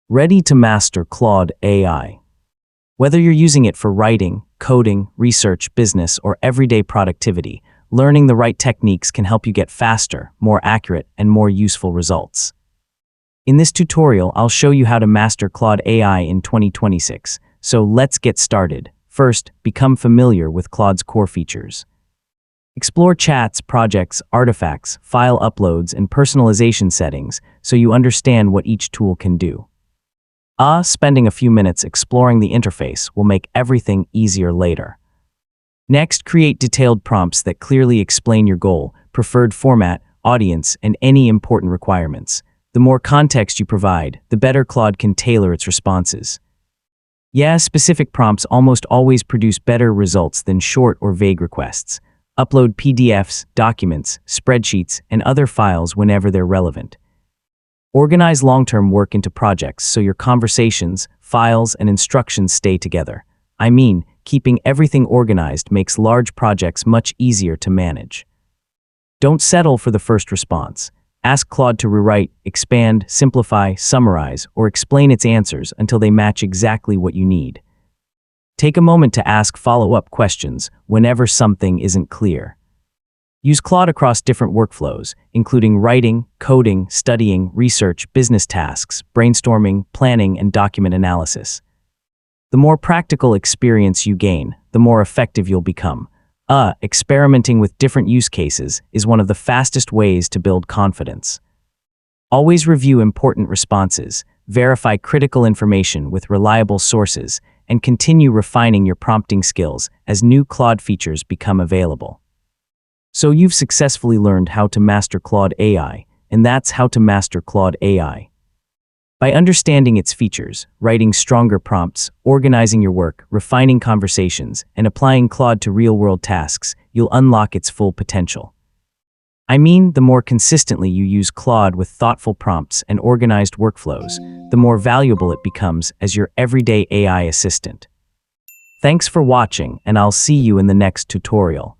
Ready to master Claude AI. Whether you're using it for writing, coding, research, business, or everyday productivity, learning the right techniques can help you get faster, more accurate, and more useful results. In this tutorial, I'll show you how to master Claude AI in 2026. So let's get started. First, become familiar with Claude's core features. Explore chats, projects, artifacts, file uploads, and personalization settings so you understand what each tool can do. Spending a few minutes exploring the interface will make everything easier later. Next, create detailed prompts that clearly explain your goal, preferred format, audience, and any important requirements. The more context you provide, the better Claude can tailor its responses. Specific prompts almost always produce better results than short or vague requests. Upload PDFs, documents, spreadsheets, and other files whenever they're relevant. Organize long-term work into projects so your conversations, files, and instructions stay together. Keeping everything organized makes large projects much easier to manage. Don't settle for the first response. Ask Claude to rewrite, expand, simplify, summarize, or explain its answers until they match exactly what you need. Take a moment to ask follow-up questions whenever something isn't clear. Use Claude across different workflows, including writing, coding, studying, research, business tasks, brainstorming, planning, and document analysis. The more practical experience you gain, the more effective you'll become. Experimenting with different use cases is one of the fastest ways to build confidence. Always review important responses, verify critical information with reliable sources, and continue refining your prompting skills as new Claude features become available. So you've successfully learned how to master Claude AI, and that's how to master Claude AI. By understanding its features, writing stronger prompts, organizing your work, refining conversations, and applying Claude to real-world tasks, you'll unlock its full potential. The more consistently you use Claude with thoughtful prompts and organized workflows, the more valuable it becomes as your everyday AI assistant. Thanks for watching, and I'll see you in the next tutorial.